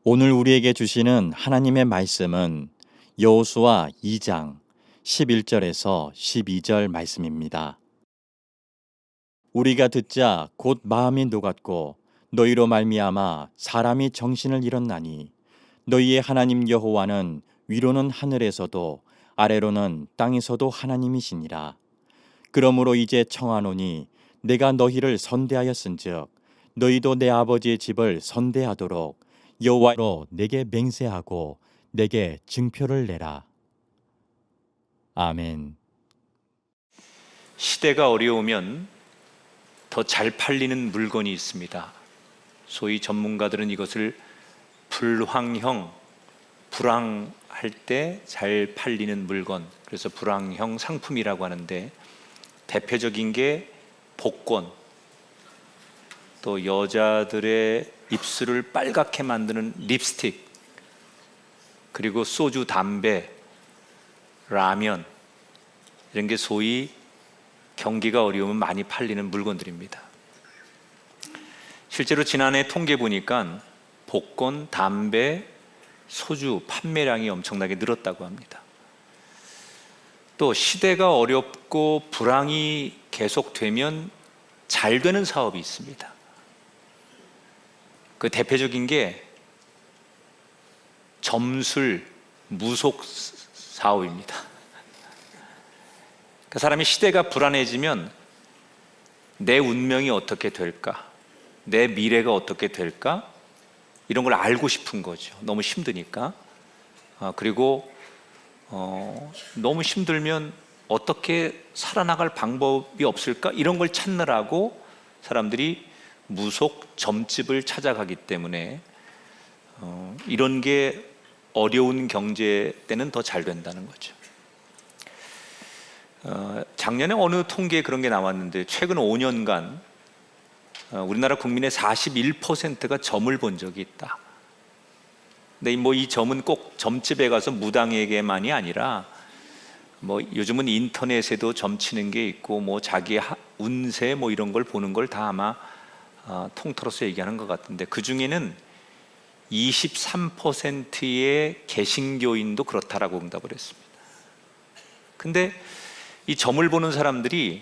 오늘 우리에게 주시는 하나님의 말씀은 여호수아 2장 11절에서 12절 말씀입니다. 우리가 듣자 곧 마음이 녹았고 너희로 말미암아 사람이 정신을 잃었나니 너희의 하나님 여호와는 위로는 하늘에서도 아래로는 땅에서도 하나님이시니라. 그러므로 이제 청하노니 내가 너희를 선대하였은즉 너희도 내 아버지의 집을 선대하도록 여호와로 내게 맹세하고 내게 증표를 내라. 아멘. 시대가 어려우면 더 잘 팔리는 물건이 있습니다. 소위 전문가들은 이것을 불황형, 불황할 때 잘 팔리는 물건, 그래서 불황형 상품이라고 하는데, 대표적인 게 복권, 또 여자들의 입술을 빨갛게 만드는 립스틱, 그리고 소주, 담배, 라면, 이런 게 소위 경기가 어려우면 많이 팔리는 물건들입니다. 실제로 지난해 통계 보니까 복권, 담배, 소주 판매량이 엄청나게 늘었다고 합니다. 또 시대가 어렵고 불황이 계속되면 잘 되는 사업이 있습니다. 그 대표적인 게 점술 무속 사업입니다. 그 사람이 시대가 불안해지면 내 운명이 어떻게 될까? 내 미래가 어떻게 될까? 이런 걸 알고 싶은 거죠. 너무 힘드니까. 그리고 너무 힘들면 어떻게 살아나갈 방법이 없을까? 이런 걸 찾느라고 사람들이 무속 점집을 찾아가기 때문에 이런 게 어려운 경제 때는 더 잘 된다는 거죠. 작년에 어느 통계에 그런 게 나왔는데, 최근 5년간 우리나라 국민의 41%가 점을 본 적이 있다. 근데 이 점은 꼭 점집에 가서 무당에게만이 아니라 요즘은 인터넷에도 점 치는 게 있고 자기 운세 이런 걸 보는 걸 다 아마 통틀어서 얘기하는 것 같은데, 그 중에는 23%의 개신교인도 그렇다라고 응답을 했습니다. 근데 이 점을 보는 사람들이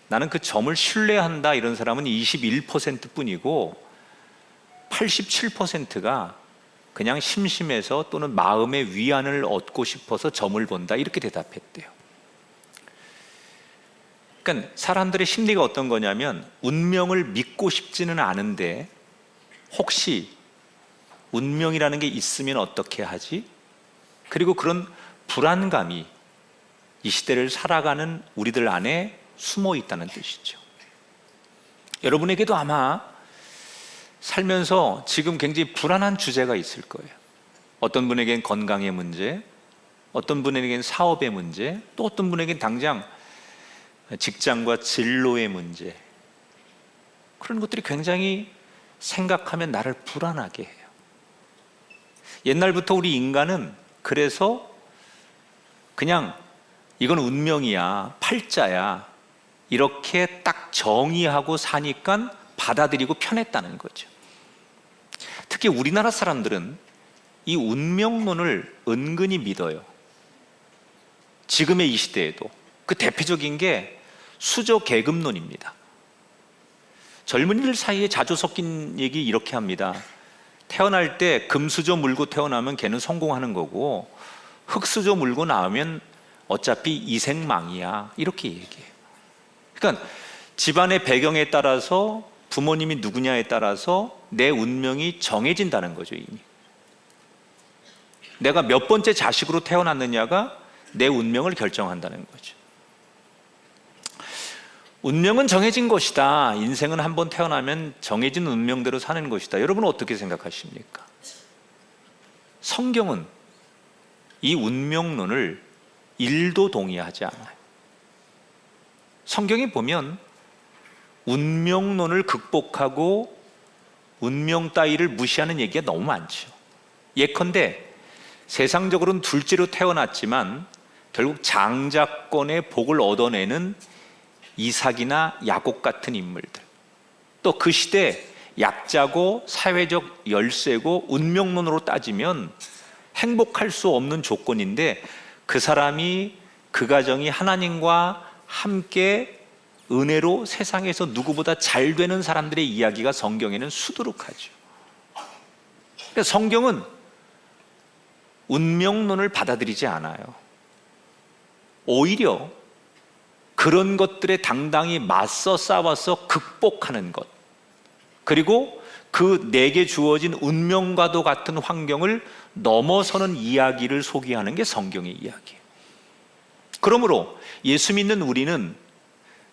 나는 그 점을 신뢰한다 이런 사람은 21% 뿐이고, 87%가 그냥 심심해서 또는 마음의 위안을 얻고 싶어서 점을 본다 이렇게 대답했대요. 그러니까 사람들의 심리가 어떤 거냐면, 운명을 믿고 싶지는 않은데 혹시 운명이라는 게 있으면 어떻게 하지? 그리고 그런 불안감이 이 시대를 살아가는 우리들 안에 숨어 있다는 뜻이죠. 여러분에게도 아마 살면서 지금 굉장히 불안한 주제가 있을 거예요. 어떤 분에겐 건강의 문제, 어떤 분에겐 사업의 문제, 또 어떤 분에겐 당장 직장과 진로의 문제, 그런 것들이 굉장히 생각하면 나를 불안하게 해요. 옛날부터 우리 인간은 그래서 그냥 이건 운명이야, 팔자야, 이렇게 딱 정의하고 사니까 받아들이고 편했다는 거죠. 특히 우리나라 사람들은 이 운명론을 은근히 믿어요. 지금의 이 시대에도. 그 대표적인 게 수저 계급론입니다. 젊은이들 사이에 자주 섞인 얘기 이렇게 합니다. 태어날 때 금수저 물고 태어나면 걔는 성공하는 거고, 흙수저 물고 나오면 어차피 이생망이야, 이렇게 얘기해요. 그러니까 집안의 배경에 따라서, 부모님이 누구냐에 따라서 내 운명이 정해진다는 거죠. 이미 내가 몇 번째 자식으로 태어났느냐가 내 운명을 결정한다는 거죠. 운명은 정해진 것이다, 인생은 한번 태어나면 정해진 운명대로 사는 것이다. 여러분은 어떻게 생각하십니까? 성경은 이 운명론을 1도 동의하지 않아요. 성경에 보면 운명론을 극복하고 운명 따위를 무시하는 얘기가 너무 많죠. 예컨대 세상적으로는 둘째로 태어났지만 결국 장자권의 복을 얻어내는 이삭이나 야곱 같은 인물들, 또 그 시대 약자고 사회적 열세고 운명론으로 따지면 행복할 수 없는 조건인데 그 사람이 그 가정이 하나님과 함께 은혜로 세상에서 누구보다 잘 되는 사람들의 이야기가 성경에는 수두룩하죠. 그러니까 성경은 운명론을 받아들이지 않아요. 오히려 그런 것들에 당당히 맞서 싸워서 극복하는 것, 그리고 그 내게 주어진 운명과도 같은 환경을 넘어서는 이야기를 소개하는 게 성경의 이야기예요. 그러므로 예수 믿는 우리는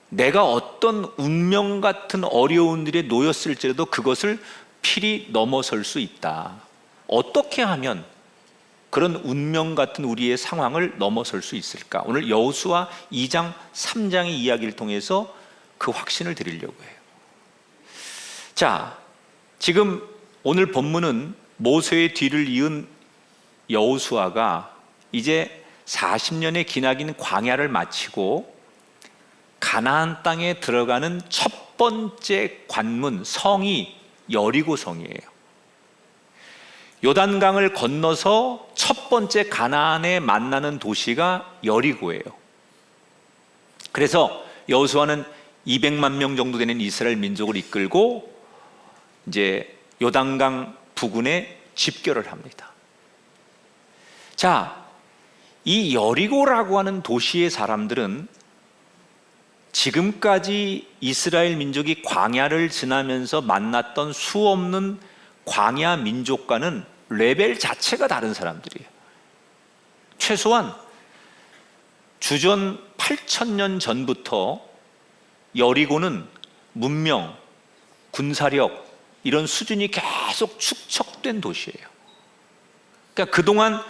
내가 어떤 운명 같은 어려운 일에 놓였을지라도 그것을 필히 넘어설 수 있다. 어떻게 하면 그런 운명 같은 우리의 상황을 넘어설 수 있을까? 오늘 여호수아 2장, 3장의 이야기를 통해서 그 확신을 드리려고 해요. 자, 지금 오늘 본문은 모세의 뒤를 이은 여호수아가 이제 40년의 기나긴 광야를 마치고 가나안 땅에 들어가는 첫 번째 관문, 성이 여리고 성이에요. 요단강을 건너서 첫 번째 가나안에 만나는 도시가 여리고예요. 그래서 여호수아는 200만 명 정도 되는 이스라엘 민족을 이끌고 이제 요단강 부근에 집결을 합니다. 자, 이 여리고라고 하는 도시의 사람들은 지금까지 이스라엘 민족이 광야를 지나면서 만났던 수없는 광야 민족과는 레벨 자체가 다른 사람들이에요. 최소한 주전 8,000년 전부터 여리고는 문명, 군사력 이런 수준이 계속 축적된 도시예요. 그러니까 그동안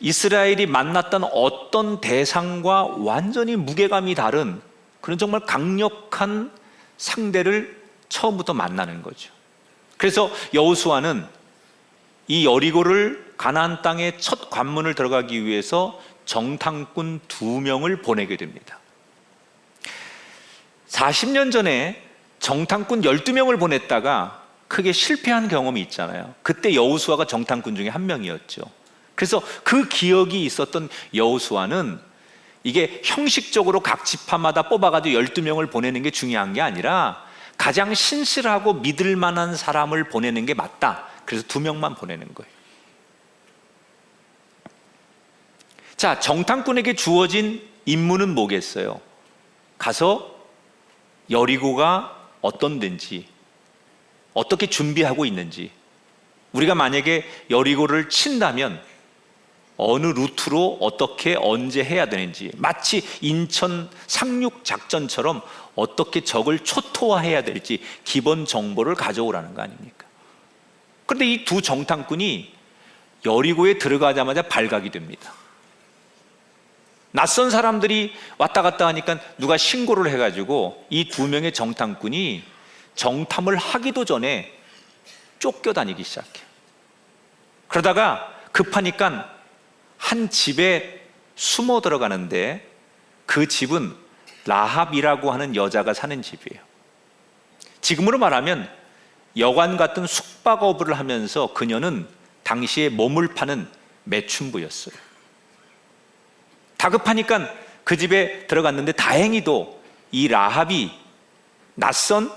이스라엘이 만났던 어떤 대상과 완전히 무게감이 다른 그런 정말 강력한 상대를 처음부터 만나는 거죠. 그래서 여호수아는 이 여리고를 가나안 땅의 첫 관문을 들어가기 위해서 정탐꾼 2명을 보내게 됩니다. 40년 전에 정탐꾼 12명을 보냈다가 크게 실패한 경험이 있잖아요. 그때 여호수아가 정탐꾼 중에 한 명이었죠. 그래서 그 기억이 있었던 여호수아는 이게 형식적으로 각 지파마다 뽑아가지고 12명을 보내는 게 중요한 게 아니라 가장 신실하고 믿을 만한 사람을 보내는 게 맞다. 그래서 2명만 보내는 거예요. 자, 정탐꾼에게 주어진 임무는 뭐겠어요? 가서 여리고가 어떤 데인지, 어떻게 준비하고 있는지, 우리가 만약에 여리고를 친다면 어느 루트로 어떻게 언제 해야 되는지, 마치 인천 상륙 작전처럼 어떻게 적을 초토화해야 될지 기본 정보를 가져오라는 거 아닙니까? 그런데 이 2 정탐꾼이 여리고에 들어가자마자 발각이 됩니다. 낯선 사람들이 왔다 갔다 하니까 누가 신고를 해가지고 이 2명의 정탐꾼이 정탐을 하기도 전에 쫓겨다니기 시작해요. 그러다가 급하니까 한 집에 숨어 들어가는데 그 집은 라합이라고 하는 여자가 사는 집이에요. 지금으로 말하면 여관 같은 숙박업을 하면서 그녀는 당시에 몸을 파는 매춘부였어요. 다급하니까 그 집에 들어갔는데 다행히도 이 라합이 낯선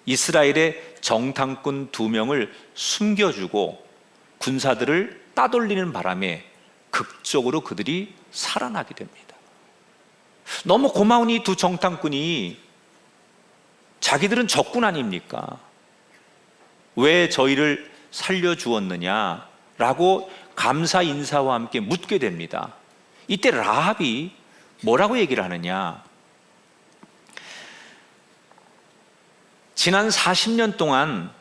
이스라엘의 정탐꾼 2명을 숨겨주고 군사들을 따돌리는 바람에 극적으로 그들이 살아나게 됩니다. 너무 고마운 이 2 정탐꾼이 자기들은 적군 아닙니까? 왜 저희를 살려주었느냐라고 감사 인사와 함께 묻게 됩니다. 이때 라합이 뭐라고 얘기를 하느냐? 지난 40년 동안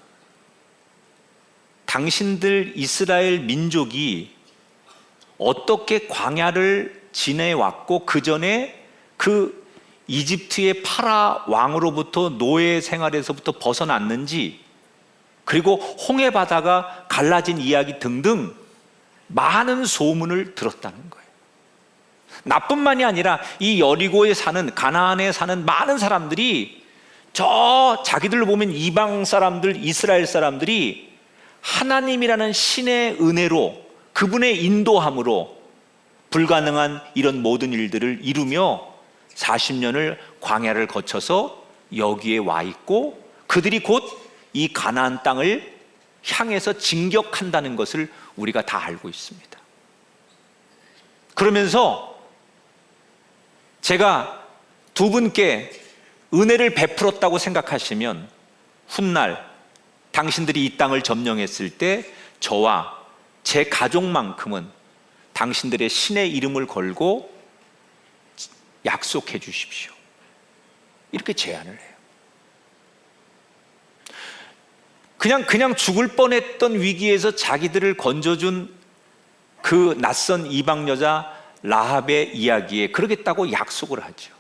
당신들 이스라엘 민족이 어떻게 광야를 지내왔고 그 전에 그 이집트의 파라 왕으로부터 노예 생활에서부터 벗어났는지, 그리고 홍해 바다가 갈라진 이야기 등등 많은 소문을 들었다는 거예요. 나뿐만이 아니라 이 여리고에 사는, 가나안에 사는 많은 사람들이 저 자기들로 보면 이방 사람들, 이스라엘 사람들이 하나님이라는 신의 은혜로, 그분의 인도함으로 불가능한 이런 모든 일들을 이루며 40년을 광야를 거쳐서 여기에 와 있고, 그들이 곧 이 가나안 땅을 향해서 진격한다는 것을 우리가 다 알고 있습니다. 그러면서 제가 두 분께 은혜를 베풀었다고 생각하시면, 훗날 당신들이 이 땅을 점령했을 때 저와 제 가족만큼은 당신들의 신의 이름을 걸고 약속해 주십시오. 이렇게 제안을 해요. 그냥 죽을 뻔했던 위기에서 자기들을 건져준 그 낯선 이방 여자 라합의 이야기에 그러겠다고 약속을 하죠.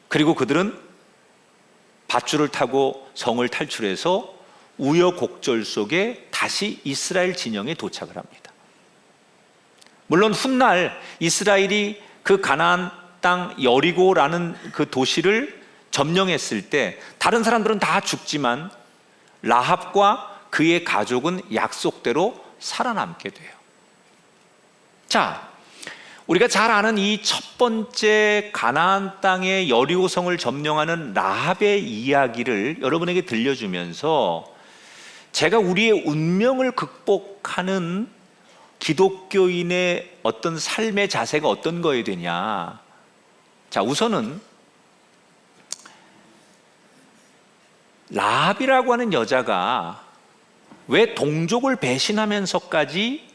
그리고 그들은 밧줄을 타고 성을 탈출해서 우여곡절 속에 다시 이스라엘 진영에 도착을 합니다. 물론 훗날 이스라엘이 그 가나안 땅 여리고라는 그 도시를 점령했을 때 다른 사람들은 다 죽지만 라합과 그의 가족은 약속대로 살아남게 돼요. 자, 우리가 잘 아는 이 첫 번째 가나안 땅의 여리고성을 점령하는 라합의 이야기를 여러분에게 들려주면서 제가 우리의 운명을 극복하는 기독교인의 어떤 삶의 자세가 어떤 거에 되냐. 자, 우선은 라합이라고 하는 여자가 왜 동족을 배신하면서까지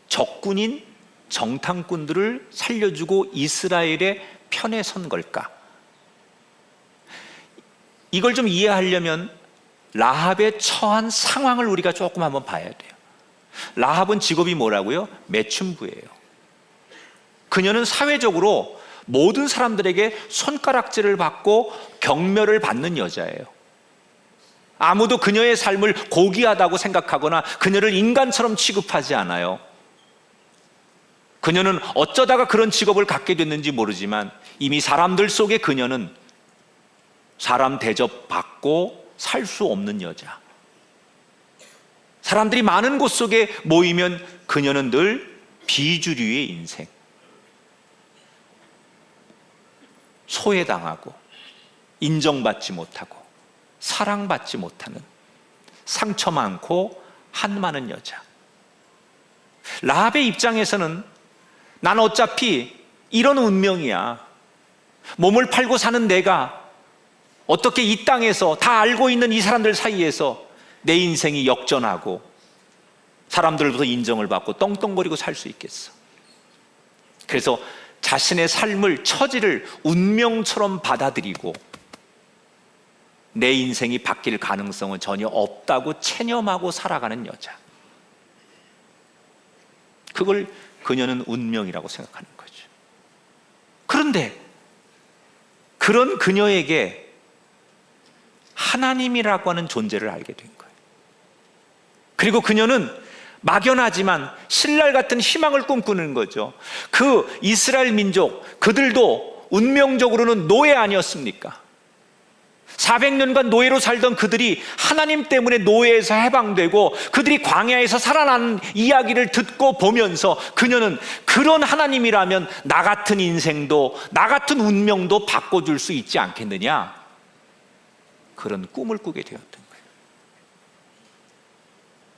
적군인 정탐꾼들을 살려주고 이스라엘의 편에 선 걸까? 이걸 좀 이해하려면 라합의 처한 상황을 우리가 조금 한번 봐야 돼요. 라합은 직업이 뭐라고요? 매춘부예요. 그녀는 사회적으로 모든 사람들에게 손가락질을 받고 경멸을 받는 여자예요. 아무도 그녀의 삶을 고귀하다고 생각하거나 그녀를 인간처럼 취급하지 않아요. 그녀는 어쩌다가 그런 직업을 갖게 됐는지 모르지만 이미 사람들 속에 그녀는 사람 대접받고 살 수 없는 여자. 사람들이 많은 곳 속에 모이면 그녀는 늘 비주류의 인생. 소외당하고 인정받지 못하고 사랑받지 못하는 상처 많고 한 많은 여자. 라합의 입장에서는 난 어차피 이런 운명이야. 몸을 팔고 사는 내가 어떻게 이 땅에서 다 알고 있는 이 사람들 사이에서 내 인생이 역전하고 사람들로부터 인정을 받고 떵떵거리고 살 수 있겠어. 그래서 자신의 삶을, 처지를 운명처럼 받아들이고 내 인생이 바뀔 가능성은 전혀 없다고 체념하고 살아가는 여자. 그걸 그녀는 운명이라고 생각하는 거죠. 그런데 그런 그녀에게 하나님이라고 하는 존재를 알게 된 거예요. 그리고 그녀는 막연하지만 신랄 같은 희망을 꿈꾸는 거죠. 그 이스라엘 민족, 그들도 운명적으로는 노예 아니었습니까? 400년간 노예로 살던 그들이 하나님 때문에 노예에서 해방되고 그들이 광야에서 살아난 이야기를 듣고 보면서 그녀는 그런 하나님이라면 나 같은 인생도, 나 같은 운명도 바꿔줄 수 있지 않겠느냐, 그런 꿈을 꾸게 되었던 거예요.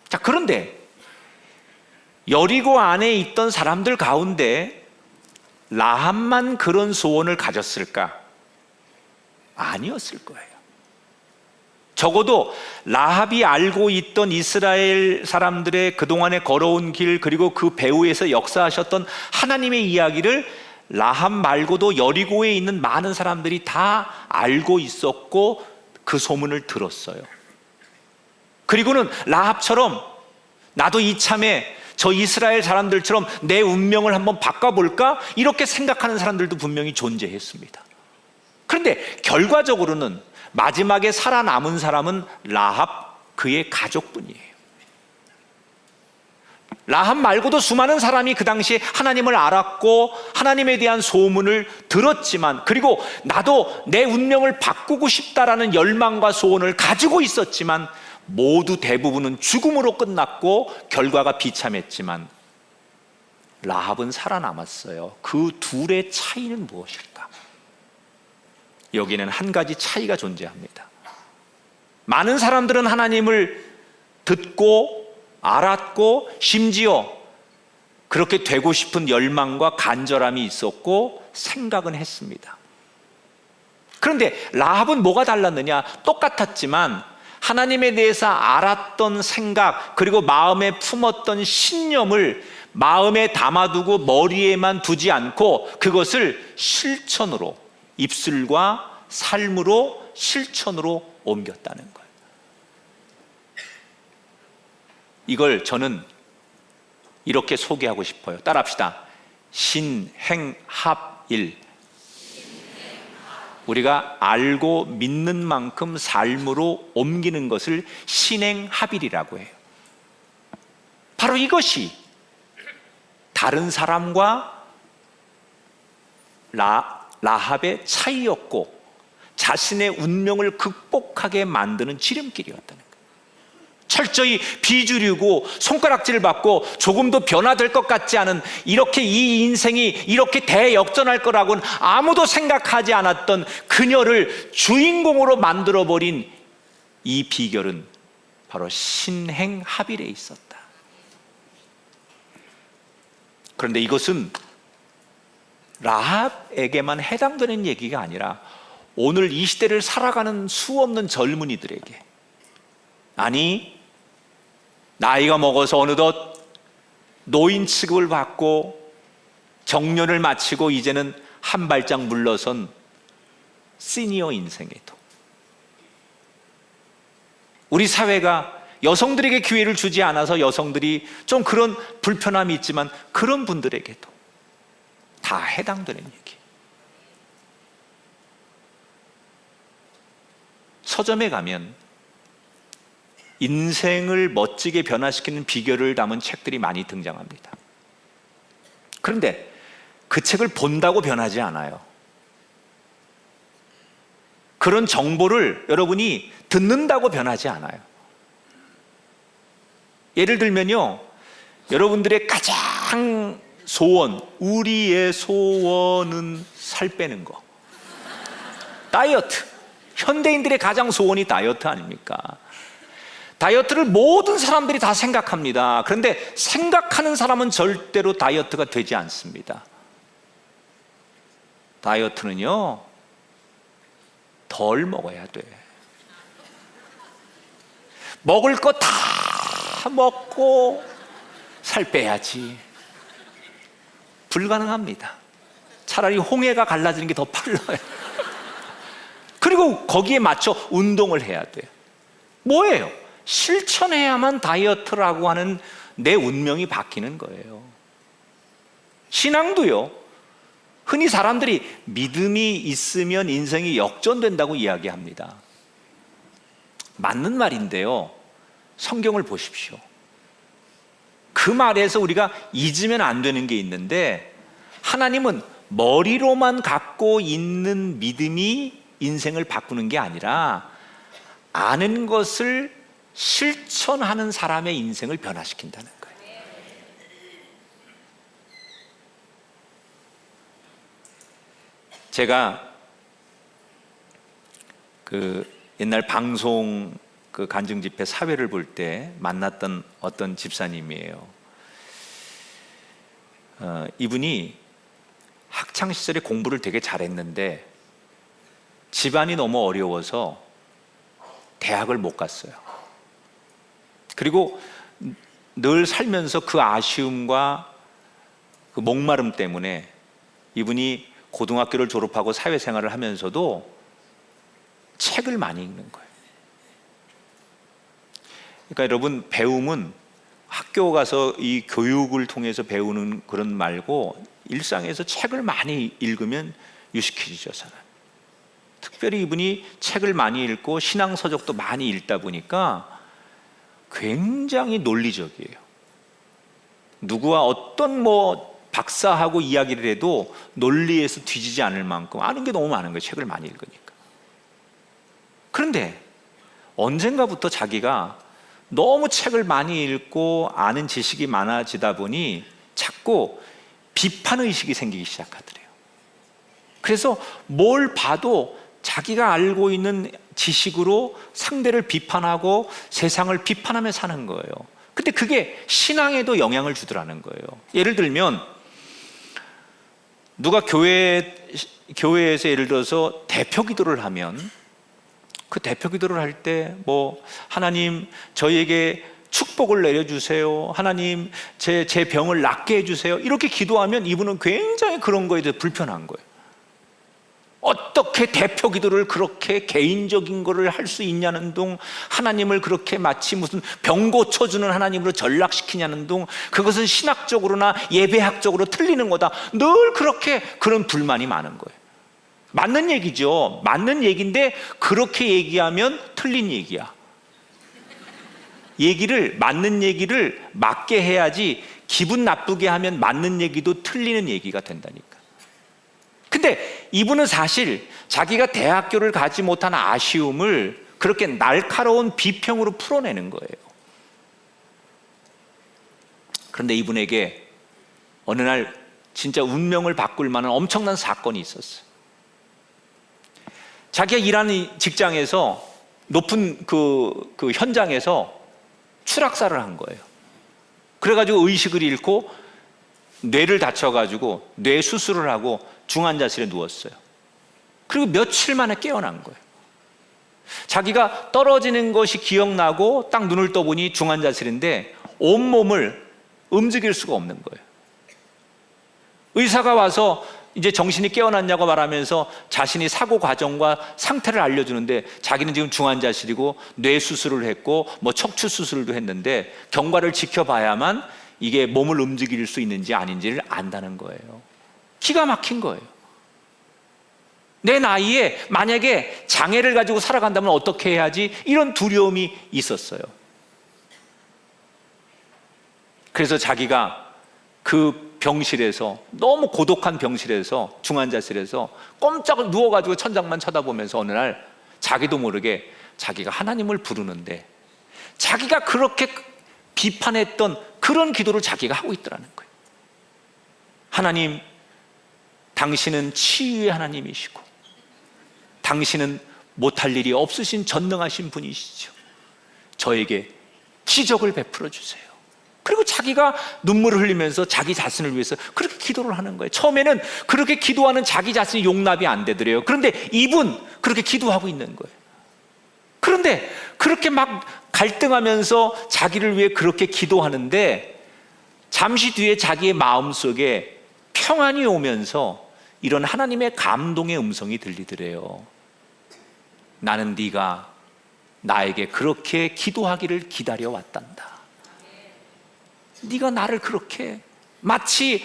자, 그런데 여리고 안에 있던 사람들 가운데 라합만 그런 소원을 가졌을까? 아니었을 거예요. 적어도 라합이 알고 있던 이스라엘 사람들의 그동안에 걸어온 길, 그리고 그 배후에서 역사하셨던 하나님의 이야기를 라합 말고도 여리고에 있는 많은 사람들이 다 알고 있었고 그 소문을 들었어요. 그리고는 라합처럼 나도 이참에 저 이스라엘 사람들처럼 내 운명을 한번 바꿔볼까? 이렇게 생각하는 사람들도 분명히 존재했습니다. 그런데 결과적으로는 마지막에 살아남은 사람은 라합, 그의 가족뿐이에요. 라합 말고도 수많은 사람이 그 당시에 하나님을 알았고 하나님에 대한 소문을 들었지만, 그리고 나도 내 운명을 바꾸고 싶다라는 열망과 소원을 가지고 있었지만 모두 대부분은 죽음으로 끝났고 결과가 비참했지만 라합은 살아남았어요. 그 둘의 차이는 무엇일까? 여기는 한 가지 차이가 존재합니다. 많은 사람들은 하나님을 듣고 알았고 심지어 그렇게 되고 싶은 열망과 간절함이 있었고 생각은 했습니다. 그런데 라합은 뭐가 달랐느냐? 똑같았지만 하나님에 대해서 알았던 생각, 그리고 마음에 품었던 신념을 마음에 담아두고 머리에만 두지 않고 그것을 실천으로, 입술과 삶으로 실천으로 옮겼다는 거예요. 이걸 저는 이렇게 소개하고 싶어요. 따라합시다. 신행합일. 우리가 알고 믿는 만큼 삶으로 옮기는 것을 신행합일이라고 해요. 바로 이것이 다른 사람과 라합의 차이였고 자신의 운명을 극복하게 만드는 지름길이었다는 거예요. 철저히 비주류고 손가락질을 받고 조금도 변화될 것 같지 않은, 이렇게 이 인생이 이렇게 대역전할 거라고는 아무도 생각하지 않았던 그녀를 주인공으로 만들어버린 이 비결은 바로 신행합일에 있었다. 그런데 이것은 라합에게만 해당되는 얘기가 아니라 오늘 이 시대를 살아가는 수없는 젊은이들에게, 아니 나이가 먹어서 어느덧 노인 취급을 받고 정년을 마치고 이제는 한 발짝 물러선 시니어 인생에도, 우리 사회가 여성들에게 기회를 주지 않아서 여성들이 좀 그런 불편함이 있지만 그런 분들에게도 다 해당되는 얘기. 서점에 가면 인생을 멋지게 변화시키는 비결을 담은 책들이 많이 등장합니다. 그런데 그 책을 본다고 변하지 않아요. 그런 정보를 여러분이 듣는다고 변하지 않아요. 예를 들면요, 여러분들의 가장 소원, 우리의 소원은 살 빼는 거, 다이어트. 현대인들의 가장 소원이 다이어트 아닙니까? 다이어트를 모든 사람들이 다 생각합니다. 그런데 생각하는 사람은 절대로 다이어트가 되지 않습니다. 다이어트는요, 덜 먹어야 돼. 먹을 거 다 먹고 살 빼야지. 불가능합니다. 차라리 홍해가 갈라지는 게 더 빨라요. 그리고 거기에 맞춰 운동을 해야 돼요. 뭐예요? 실천해야만 다이어트라고 하는 내 운명이 바뀌는 거예요. 신앙도요, 흔히 사람들이 믿음이 있으면 인생이 역전된다고 이야기합니다. 맞는 말인데요, 성경을 보십시오. 그 말에서 우리가 잊으면 안 되는 게 있는데, 하나님은 머리로만 갖고 있는 믿음이 인생을 바꾸는 게 아니라 아는 것을 실천하는 사람의 인생을 변화시킨다는 거예요. 제가 그 옛날 방송 그 간증 집회 사회를 볼 때 만났던 어떤 집사님이에요. 이분이 학창 시절에 공부를 되게 잘했는데 집안이 너무 어려워서 대학을 못 갔어요. 그리고 늘 살면서 그 아쉬움과 그 목마름 때문에 이분이 고등학교를 졸업하고 사회생활을 하면서도 책을 많이 읽는 거예요. 그러니까 여러분, 배움은 학교 가서 이 교육을 통해서 배우는 그런 말고 일상에서 책을 많이 읽으면 유식해지죠, 사람. 특별히 이분이 책을 많이 읽고 신앙 서적도 많이 읽다 보니까 굉장히 논리적이에요. 누구와 어떤 뭐 박사하고 이야기를 해도 논리에서 뒤지지 않을 만큼 아는 게 너무 많은 거예요. 책을 많이 읽으니까. 그런데 언젠가부터 자기가 너무 책을 많이 읽고 아는 지식이 많아지다 보니 자꾸 비판의식이 생기기 시작하더래요. 그래서 뭘 봐도 자기가 알고 있는 지식으로 상대를 비판하고 세상을 비판하며 사는 거예요. 근데 그게 신앙에도 영향을 주더라는 거예요. 예를 들면 누가 교회에서 예를 들어서 대표 기도를 하면 그 대표 기도를 할 때 뭐 하나님 저희에게 축복을 내려주세요. 하나님 제 병을 낫게 해주세요. 이렇게 기도하면 이분은 굉장히 그런 거에 대해 불편한 거예요. 어떻게 대표 기도를 그렇게 개인적인 거를 할 수 있냐는 둥, 하나님을 그렇게 마치 무슨 병 고쳐주는 하나님으로 전락시키냐는 둥, 그것은 신학적으로나 예배학적으로 틀리는 거다. 늘 그렇게 그런 불만이 많은 거예요. 맞는 얘기죠. 맞는 얘기인데 그렇게 얘기하면 틀린 얘기야. 맞는 얘기를 맞게 해야지 기분 나쁘게 하면 맞는 얘기도 틀리는 얘기가 된다니까. 근데 이분은 사실 자기가 대학교를 가지 못한 아쉬움을 그렇게 날카로운 비평으로 풀어내는 거예요. 그런데 이분에게 어느 날 진짜 운명을 바꿀 만한 엄청난 사건이 있었어요. 자기가 일하는 직장에서 높은 그 현장에서 추락사를 한 거예요. 그래가지고 의식을 잃고 뇌를 다쳐가지고 뇌 수술을 하고 중환자실에 누웠어요. 그리고 며칠 만에 깨어난 거예요. 자기가 떨어지는 것이 기억나고 딱 눈을 떠보니 중환자실인데 온몸을 움직일 수가 없는 거예요. 의사가 와서 이제 정신이 깨어났냐고 말하면서 자신이 사고 과정과 상태를 알려주는데 자기는 지금 중환자실이고 뇌 수술을 했고 뭐 척추 수술도 했는데 경과를 지켜봐야만 이게 몸을 움직일 수 있는지 아닌지를 안다는 거예요. 기가 막힌 거예요. 내 나이에 만약에 장애를 가지고 살아간다면 어떻게 해야지, 이런 두려움이 있었어요. 그래서 자기가 그 병실에서, 너무 고독한 병실에서, 중환자실에서 꼼짝을 누워가지고 천장만 쳐다보면서 어느 날 자기도 모르게 자기가 하나님을 부르는데 자기가 그렇게 비판했던 그런 기도를 자기가 하고 있더라는 거예요. 하나님, 당신은 치유의 하나님이시고 당신은 못할 일이 없으신 전능하신 분이시죠. 저에게 기적을 베풀어 주세요. 그리고 자기가 눈물을 흘리면서 자기 자신을 위해서 그렇게 기도를 하는 거예요. 처음에는 그렇게 기도하는 자기 자신이 용납이 안 되더래요. 그런데 이분 그렇게 기도하고 있는 거예요. 그런데 그렇게 막 갈등하면서 자기를 위해 그렇게 기도하는데 잠시 뒤에 자기의 마음속에 평안이 오면서 이런 하나님의 감동의 음성이 들리더래요. 나는 네가 나에게 그렇게 기도하기를 기다려왔단다. 네가 나를 그렇게 마치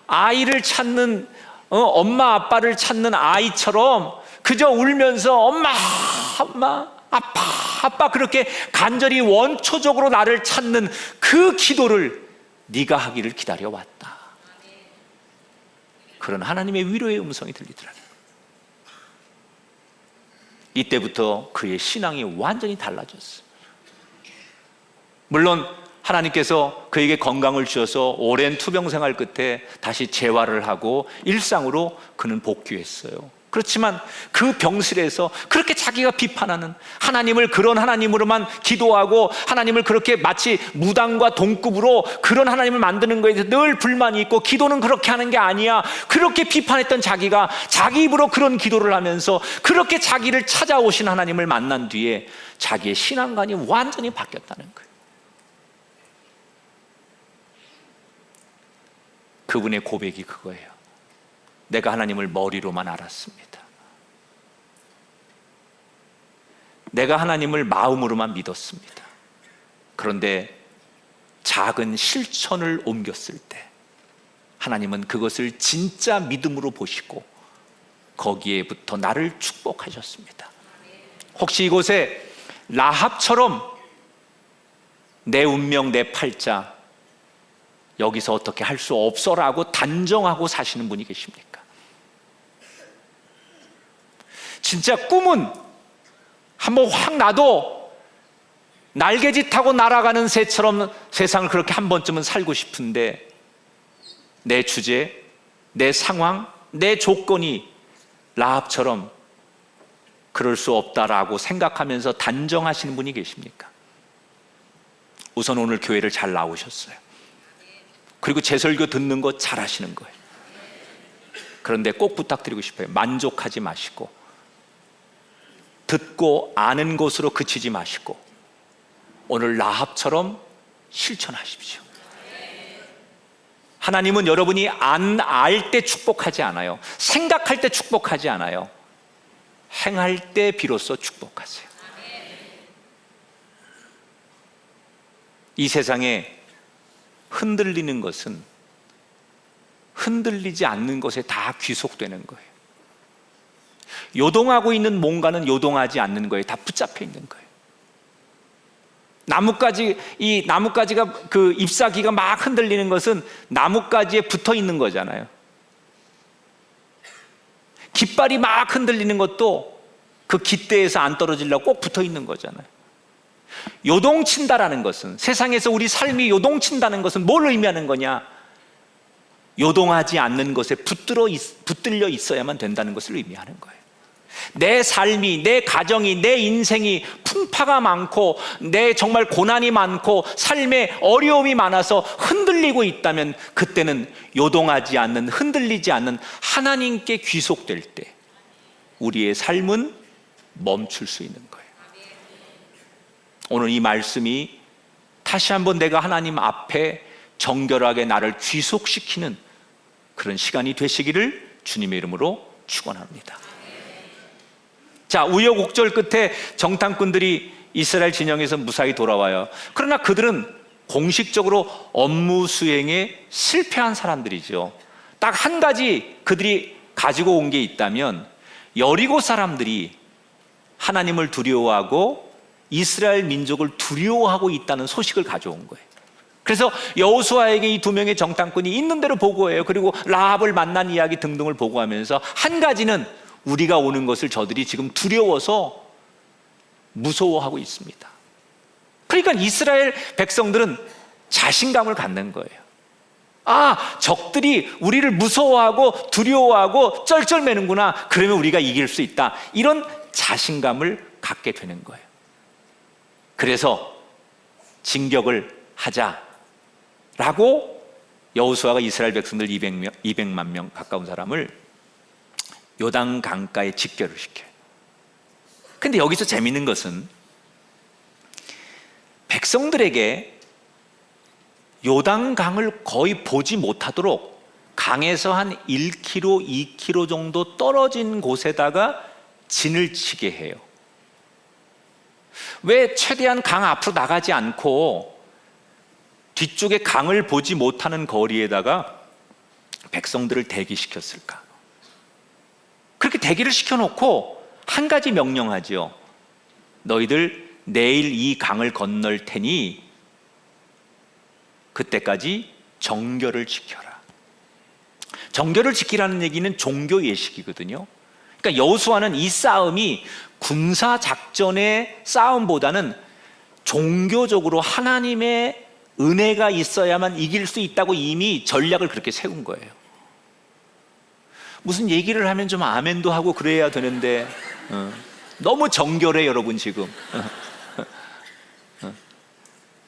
아이를 찾는 엄마 아빠를 찾는 아이처럼 그저 울면서 엄마 아빠 그렇게 간절히 원초적으로 나를 찾는 그 기도를 네가 하기를 기다려왔다. 그런 하나님의 위로의 음성이 들리더라고요. 이때부터 그의 신앙이 완전히 달라졌어요. 물론 하나님께서 그에게 건강을 주셔서 오랜 투병 생활 끝에 다시 재활을 하고 일상으로 그는 복귀했어요. 그렇지만 그 병실에서 그렇게 자기가 비판하는 하나님을, 그런 하나님으로만 기도하고 하나님을 그렇게 마치 무당과 동급으로 그런 하나님을 만드는 거에 대해서 늘 불만이 있고, 기도는 그렇게 하는 게 아니야, 그렇게 비판했던 자기가 자기 입으로 그런 기도를 하면서 그렇게 자기를 찾아오신 하나님을 만난 뒤에 자기의 신앙관이 완전히 바뀌었다는 거예요. 그분의 고백이 그거예요. 내가 하나님을 머리로만 알았습니다. 내가 하나님을 마음으로만 믿었습니다. 그런데 작은 실천을 옮겼을 때 하나님은 그것을 진짜 믿음으로 보시고 거기에부터 나를 축복하셨습니다. 혹시 이곳에 라합처럼 내 운명, 내 팔자, 여기서 어떻게 할 수 없어라고 단정하고 사시는 분이 계십니까? 진짜 꿈은 한번 확 나도 날개짓 타고 날아가는 새처럼 세상을 그렇게 한 번쯤은 살고 싶은데 내 주제, 내 상황, 내 조건이 라합처럼 그럴 수 없다라고 생각하면서 단정하시는 분이 계십니까? 우선 오늘 교회를 잘 나오셨어요. 그리고 제 설교 듣는 거 잘 하시는 거예요. 그런데 꼭 부탁드리고 싶어요. 만족하지 마시고 듣고 아는 것으로 그치지 마시고 오늘 라합처럼 실천하십시오. 하나님은 여러분이 안 알 때 축복하지 않아요. 생각할 때 축복하지 않아요. 행할 때 비로소 축복하세요. 이 세상에 흔들리는 것은 흔들리지 않는 것에 다 귀속되는 거예요. 요동하고 있는 뭔가는 요동하지 않는 거예요. 다 붙잡혀 있는 거예요. 이 나뭇가지가 그 잎사귀가 막 흔들리는 것은 나뭇가지에 붙어 있는 거잖아요. 깃발이 막 흔들리는 것도 그 깃대에서 안 떨어지려고 꼭 붙어 있는 거잖아요. 요동친다라는 것은, 세상에서 우리 삶이 요동친다는 것은 뭘 의미하는 거냐? 요동하지 않는 것에 붙들려 있어야만 된다는 것을 의미하는 거예요. 내 삶이, 내 가정이, 내 인생이 풍파가 많고 내 정말 고난이 많고 삶에 어려움이 많아서 흔들리고 있다면 그때는 요동하지 않는, 흔들리지 않는 하나님께 귀속될 때 우리의 삶은 멈출 수 있는 거예요. 오늘 이 말씀이 다시 한번 내가 하나님 앞에 정결하게 나를 귀속시키는 그런 시간이 되시기를 주님의 이름으로 축원합니다. 자, 우여곡절 끝에 정탐꾼들이 이스라엘 진영에서 무사히 돌아와요. 그러나 그들은 공식적으로 업무 수행에 실패한 사람들이죠. 딱 한 가지 그들이 가지고 온 게 있다면 여리고 사람들이 하나님을 두려워하고 이스라엘 민족을 두려워하고 있다는 소식을 가져온 거예요. 그래서 여호수아에게 이 두 명의 정탐꾼이 있는 대로 보고해요. 그리고 라합을 만난 이야기 등등을 보고하면서 한 가지는 우리가 오는 것을 저들이 지금 두려워서 무서워하고 있습니다. 그러니까 이스라엘 백성들은 자신감을 갖는 거예요. 아, 적들이 우리를 무서워하고 두려워하고 쩔쩔매는구나. 그러면 우리가 이길 수 있다. 이런 자신감을 갖게 되는 거예요. 그래서 진격을 하자라고 여호수아가 이스라엘 백성들 200만 명 가까운 사람을 요단 강가에 직결을 시켜요. 근데 여기서 재밌는 것은 백성들에게 요단 강을 거의 보지 못하도록 강에서 한 1km, 2km 정도 떨어진 곳에다가 진을 치게 해요. 왜 최대한 강 앞으로 나가지 않고 뒤쪽에 강을 보지 못하는 거리에다가 백성들을 대기시켰을까? 그렇게 대기를 시켜놓고 한 가지 명령하죠. 너희들 내일 이 강을 건널 테니 그때까지 정결을 지켜라. 정결을 지키라는 얘기는 종교 예식이거든요. 그러니까 여호수아는 이 싸움이 군사 작전의 싸움보다는 종교적으로 하나님의 은혜가 있어야만 이길 수 있다고 이미 전략을 그렇게 세운 거예요. 무슨 얘기를 하면 좀 아멘도 하고 그래야 되는데 너무 정결해 여러분 지금.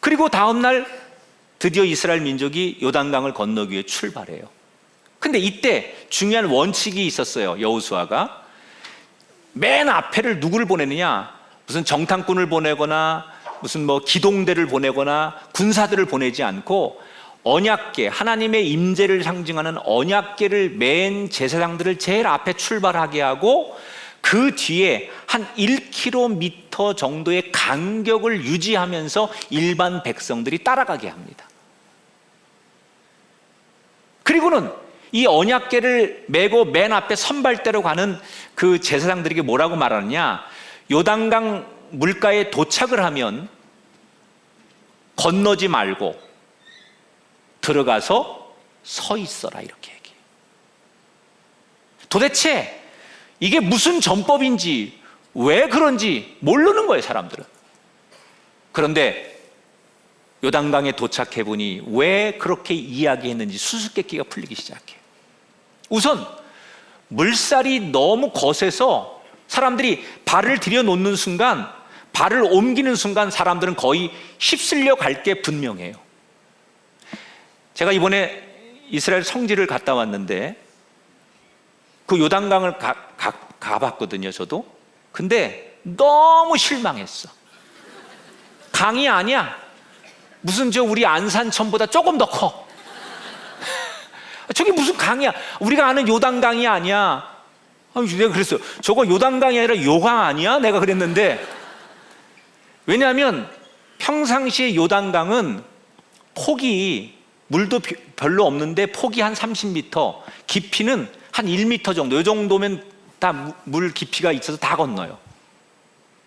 그리고 다음날 드디어 이스라엘 민족이 요단강을 건너기 위해 출발해요. 근데 이때 중요한 원칙이 있었어요. 여호수아가 맨 앞에를 누구를 보내느냐, 무슨 정탐꾼을 보내거나 무슨 뭐 기동대를 보내거나 군사들을 보내지 않고 언약궤, 하나님의 임재를 상징하는 언약궤를 맨 제사장들을 제일 앞에 출발하게 하고 그 뒤에 한 1km 정도의 간격을 유지하면서 일반 백성들이 따라가게 합니다. 그리고는 이 언약궤를 메고 맨 앞에 선발대로 가는 그 제사장들에게 뭐라고 말하느냐, 요단강 물가에 도착을 하면 건너지 말고 들어가서 서 있어라 이렇게 얘기해요. 도대체 이게 무슨 전법인지 왜 그런지 모르는 거예요, 사람들은. 그런데 요단강에 도착해 보니 왜 그렇게 이야기했는지 수수께끼가 풀리기 시작해요. 우선 물살이 너무 거세서 사람들이 발을 들여놓는 순간, 발을 옮기는 순간 사람들은 거의 휩쓸려 갈 게 분명해요. 제가 이번에 이스라엘 성지를 갔다 왔는데 그 요단강을 가봤거든요, 저도. 근데 너무 실망했어. 강이 아니야. 무슨 우리 안산천보다 조금 더 커. 저게 무슨 강이야? 우리가 아는 요단강이 아니야. 내가 그랬어요. 저거 요단강이 아니라 요강 아니야? 내가 그랬는데, 왜냐하면 평상시에 요단강은 폭이, 물도 별로 없는데 폭이 한 30m, 깊이는 한 1m 정도, 이 정도면 다 물 깊이가 있어서 다 건너요.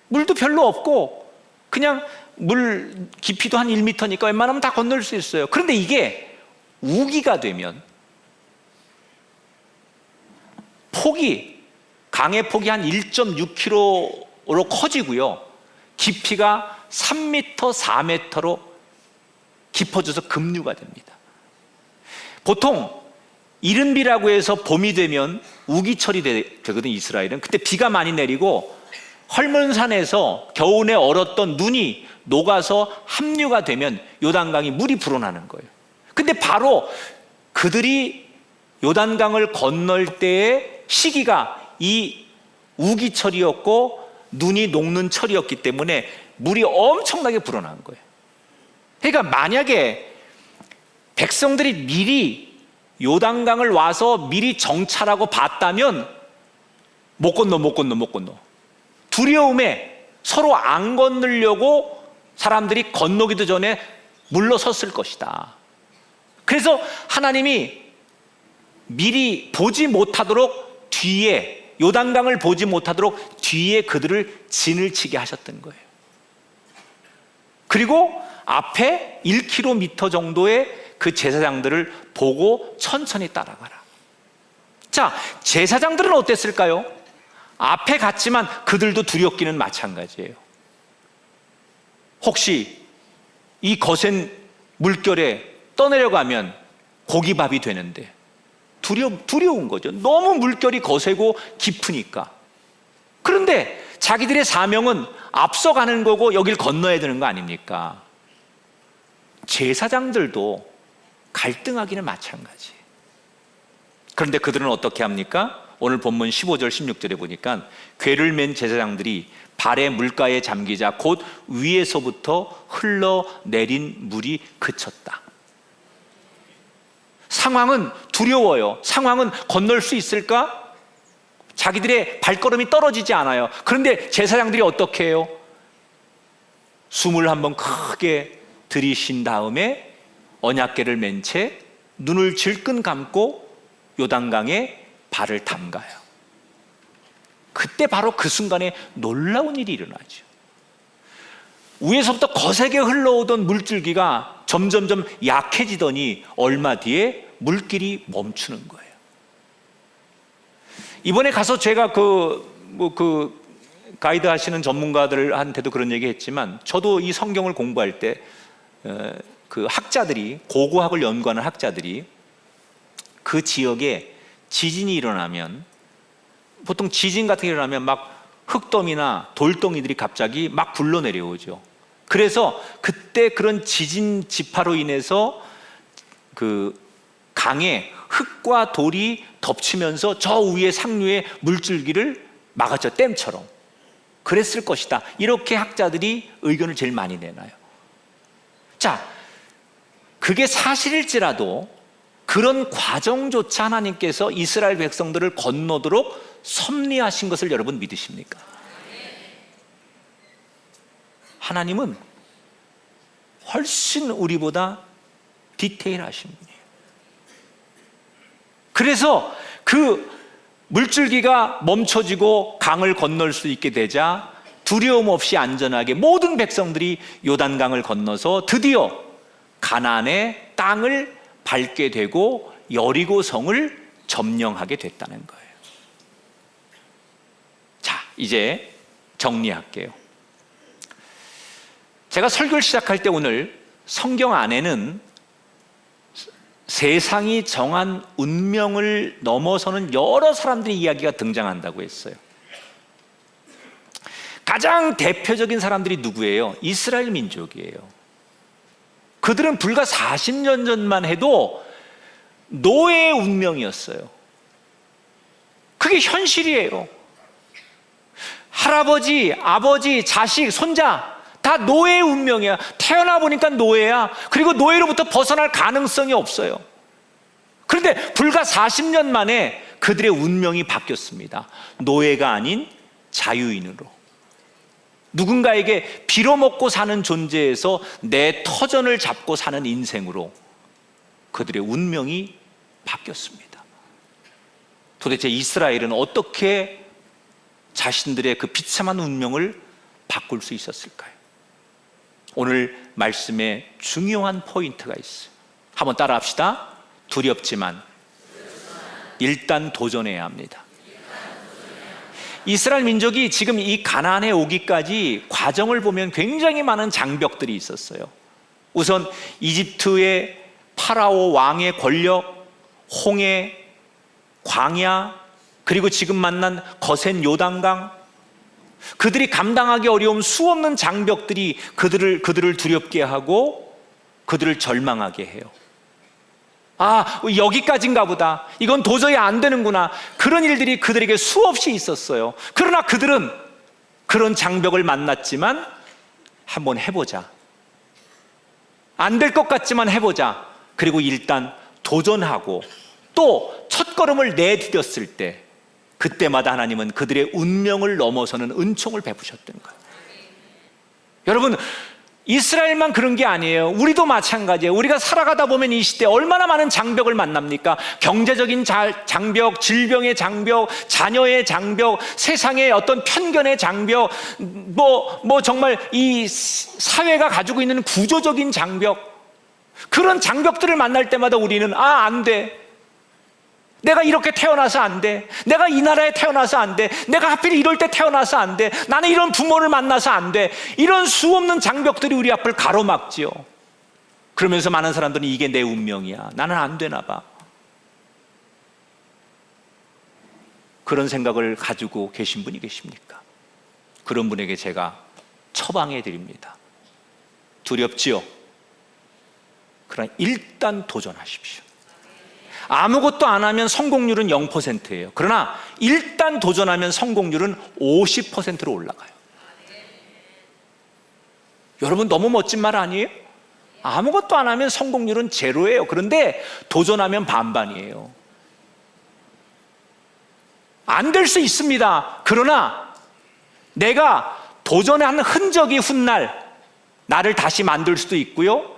물도 별로 없고 그냥 물 깊이도 한 1m니까 웬만하면 다 건널 수 있어요. 그런데 이게 우기가 되면 강의 폭이 한 1.6km로 커지고요, 깊이가 3m, 4m로 깊어져서 급류가 됩니다. 보통 이른비라고 해서 봄이 되면 우기철이 되거든, 이스라엘은. 그때 비가 많이 내리고 헐몬산에서 겨우내 얼었던 눈이 녹아서 합류가 되면 요단강이 물이 불어나는 거예요. 근데 바로 그들이 요단강을 건널 때의 시기가 이 우기철이었고 눈이 녹는 철이었기 때문에 물이 엄청나게 불어난 거예요. 그러니까 만약에 백성들이 미리 요단강을 와서 미리 정찰하고 봤다면 못 건너. 두려움에 서로 안 건너려고 사람들이 건너기도 전에 물러섰을 것이다. 그래서 하나님이 미리 보지 못하도록 뒤에, 요단강을 보지 못하도록 뒤에 그들을 진을 치게 하셨던 거예요. 그리고 앞에 1km 정도의 그 제사장들을 보고 천천히 따라가라. 자, 제사장들은 어땠을까요? 앞에 갔지만 그들도 두렵기는 마찬가지예요. 혹시 이 거센 물결에 떠내려가면 고기밥이 되는데 두려운 거죠. 너무 물결이 거세고 깊으니까. 그런데 자기들의 사명은 앞서가는 거고 여길 건너야 되는 거 아닙니까? 제사장들도 갈등하기는 마찬가지예요. 그런데 그들은 어떻게 합니까? 오늘 본문 15절 16절에 보니까 궤를 맨 제사장들이 발에 물가에 잠기자 곧 위에서부터 흘러내린 물이 그쳤다. 상황은 두려워요. 상황은 건널 수 있을까? 자기들의 발걸음이 떨어지지 않아요. 그런데 제사장들이 어떻게 해요? 숨을 한번 크게 들이쉰 다음에 언약궤를 맨 채 눈을 질끈 감고 요단강에 발을 담가요. 그때 바로 그 순간에 놀라운 일이 일어나죠. 위에서부터 거세게 흘러오던 물줄기가 점점점 약해지더니 얼마 뒤에 물길이 멈추는 거예요. 이번에 가서 제가 가이드 하시는 전문가들한테도 그런 얘기 했지만, 저도 이 성경을 공부할 때 그 학자들이, 고고학을 연구하는 학자들이 그 지역에 지진이 일어나면, 보통 지진 같은 게 일어나면 막 흙더미나 돌덩이들이 갑자기 막 굴러 내려오죠. 그래서 그때 그런 지진 지파로 인해서 그 강에 흙과 돌이 덮치면서 저 위에 상류의 물줄기를 막았죠. 댐처럼. 그랬을 것이다. 이렇게 학자들이 의견을 제일 많이 내놔요. 자, 그게 사실일지라도 그런 과정조차 하나님께서 이스라엘 백성들을 건너도록 섭리하신 것을 여러분 믿으십니까? 하나님은 훨씬 우리보다 디테일하신 분이에요. 그래서 그 물줄기가 멈춰지고 강을 건널 수 있게 되자 두려움 없이 안전하게 모든 백성들이 요단강을 건너서 드디어 가나안의 땅을 밟게 되고 여리고성을 점령하게 됐다는 거예요. 자, 이제 정리할게요. 제가 설교를 시작할 때 오늘 성경 안에는 세상이 정한 운명을 넘어서는 여러 사람들의 이야기가 등장한다고 했어요. 가장 대표적인 사람들이 누구예요? 이스라엘 민족이에요. 그들은 불과 40년 전만 해도 노예의 운명이었어요. 그게 현실이에요. 할아버지, 아버지, 자식, 손자 다 노예의 운명이야. 태어나 보니까 노예야. 그리고 노예로부터 벗어날 가능성이 없어요. 그런데 불과 40년 만에 그들의 운명이 바뀌었습니다. 노예가 아닌 자유인으로. 누군가에게 빌어먹고 사는 존재에서 내 터전을 잡고 사는 인생으로 그들의 운명이 바뀌었습니다. 도대체 이스라엘은 어떻게 자신들의 그 비참한 운명을 바꿀 수 있었을까요? 오늘 말씀에 중요한 포인트가 있어요. 한번 따라 합시다. 두렵지만 일단 도전해야 합니다. 이스라엘 민족이 지금 이 가나안에 오기까지 과정을 보면 굉장히 많은 장벽들이 있었어요. 우선 이집트의 파라오 왕의 권력, 홍해, 광야, 그리고 지금 만난 거센 요단강, 그들이 감당하기 어려운 수없는 장벽들이 그들을 두렵게 하고 그들을 절망하게 해요. 아, 여기까지인가 보다. 이건 도저히 안 되는구나. 그런 일들이 그들에게 수없이 있었어요. 그러나 그들은 그런 장벽을 만났지만 한번 해보자. 안 될 것 같지만 해보자. 그리고 일단 도전하고 또 첫걸음을 내디뎠을 때 그때마다 하나님은 그들의 운명을 넘어서는 은총을 베푸셨던 거예요. 여러분, 이스라엘만 그런 게 아니에요. 우리도 마찬가지예요. 우리가 살아가다 보면 이 시대 얼마나 많은 장벽을 만납니까? 경제적인 장벽, 질병의 장벽, 자녀의 장벽, 세상의 어떤 편견의 장벽, 정말 이 사회가 가지고 있는 구조적인 장벽, 그런 장벽들을 만날 때마다 우리는 안 돼. 내가 이렇게 태어나서 안 돼. 내가 이 나라에 태어나서 안 돼. 내가 하필 이럴 때 태어나서 안 돼. 나는 이런 부모를 만나서 안 돼. 이런 수없는 장벽들이 우리 앞을 가로막지요. 그러면서 많은 사람들은 이게 내 운명이야. 나는 안 되나 봐. 그런 생각을 가지고 계신 분이 계십니까? 그런 분에게 제가 처방해 드립니다. 두렵지요? 그러나 일단 도전하십시오. 아무것도 안 하면 성공률은 0%예요. 그러나 일단 도전하면 성공률은 50%로 올라가요. 여러분, 너무 멋진 말 아니에요? 아무것도 안 하면 성공률은 제로예요. 그런데 도전하면 반반이에요. 안 될 수 있습니다. 그러나 내가 도전한 흔적이 훗날 나를 다시 만들 수도 있고요,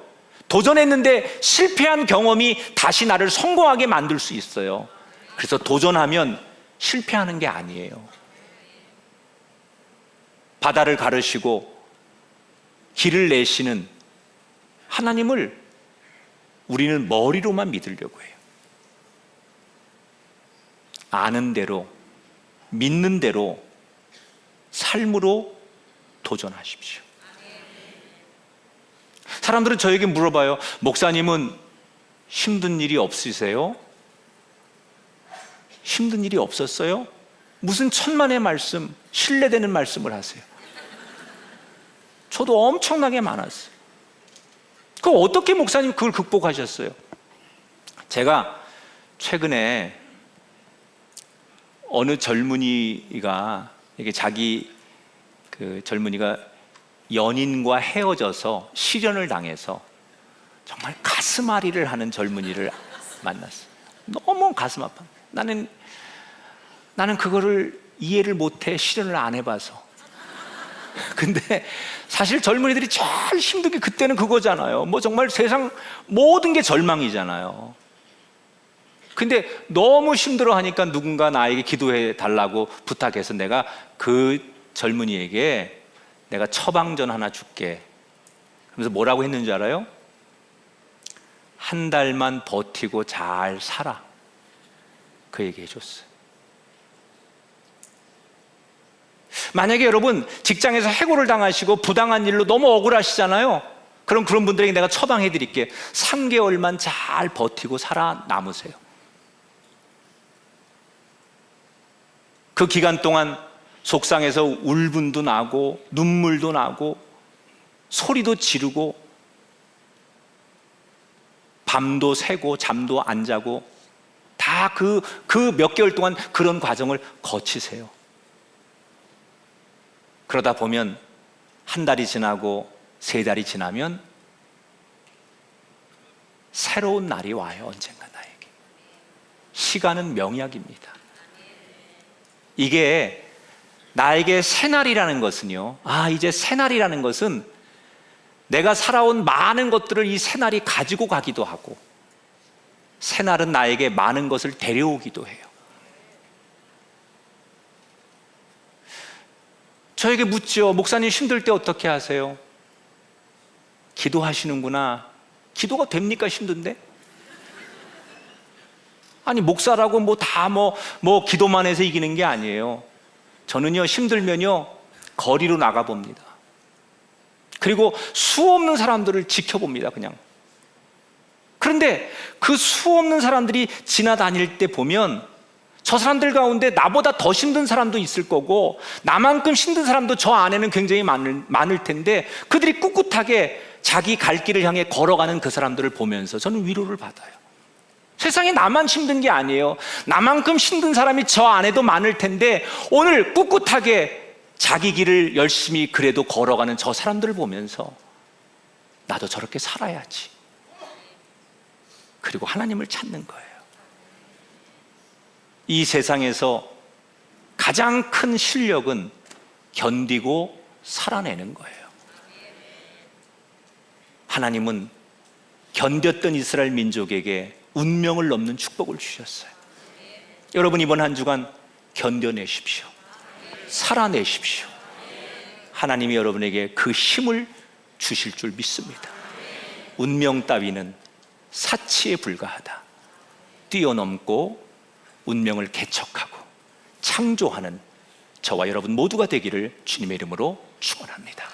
도전했는데 실패한 경험이 다시 나를 성공하게 만들 수 있어요. 그래서 도전하면 실패하는 게 아니에요. 바다를 가르시고 길을 내시는 하나님을 우리는 머리로만 믿으려고 해요. 아는 대로, 믿는 대로 삶으로 도전하십시오. 사람들은 저에게 물어봐요. 목사님은 힘든 일이 없으세요? 힘든 일이 없었어요? 무슨 천만의 말씀, 신뢰되는 말씀을 하세요? 저도 엄청나게 많았어요. 그럼 어떻게 목사님 그걸 극복하셨어요? 제가 최근에 어느 젊은이가, 이게 자기 젊은이가 연인과 헤어져서 실연을 당해서 정말 가슴앓이를 하는 젊은이를 만났어요. 너무 가슴 아파. 나는 그거를 이해를 못해. 실연을 안 해봐서. 근데 사실 젊은이들이 제일 힘든 게 그때는 그거잖아요. 정말 세상 모든 게 절망이잖아요. 근데 너무 힘들어하니까 누군가 나에게 기도해 달라고 부탁해서 내가 그 젊은이에게 내가 처방전 하나 줄게. 그래서 뭐라고 했는지 알아요? 한 달만 버티고 잘 살아. 그 얘기 해줬어요. 만약에 여러분 직장에서 해고를 당하시고 부당한 일로 너무 억울하시잖아요. 그럼 그런 분들에게 내가 처방해 드릴게. 3개월만 잘 버티고 살아남으세요. 그 기간 동안 속상해서 울분도 나고 눈물도 나고 소리도 지르고 밤도 새고 잠도 안 자고 다 그 몇 개월 동안 그런 과정을 거치세요. 그러다 보면 한 달이 지나고 3달이 지나면 새로운 날이 와요. 언젠가 나에게. 시간은 명약입니다. 이게 나에게 새날이라는 것은요, 이제 새날이라는 것은 내가 살아온 많은 것들을 이 새날이 가지고 가기도 하고, 새날은 나에게 많은 것을 데려오기도 해요. 저에게 묻죠. 목사님 힘들 때 어떻게 하세요? 기도하시는구나. 기도가 됩니까? 힘든데? 아니 목사라고 뭐 기도만 해서 이기는 게 아니에요. 저는요 힘들면요 거리로 나가 봅니다. 그리고 수 없는 사람들을 지켜봅니다. 그냥. 그런데 그 수 없는 사람들이 지나다닐 때 보면 저 사람들 가운데 나보다 더 힘든 사람도 있을 거고 나만큼 힘든 사람도 저 안에는 굉장히 많을 텐데 그들이 꿋꿋하게 자기 갈 길을 향해 걸어가는 그 사람들을 보면서 저는 위로를 받아요. 세상에 나만 힘든 게 아니에요. 나만큼 힘든 사람이 저 안에도 많을 텐데 오늘 꿋꿋하게 자기 길을 열심히 그래도 걸어가는 저 사람들을 보면서 나도 저렇게 살아야지. 그리고 하나님을 찾는 거예요. 이 세상에서 가장 큰 실력은 견디고 살아내는 거예요. 하나님은 견뎠던 이스라엘 민족에게 운명을 넘는 축복을 주셨어요. 여러분 이번 한 주간 견뎌내십시오. 살아내십시오. 하나님이 여러분에게 그 힘을 주실 줄 믿습니다. 운명 따위는 사치에 불과하다. 뛰어넘고 운명을 개척하고 창조하는 저와 여러분 모두가 되기를 주님의 이름으로 축원합니다.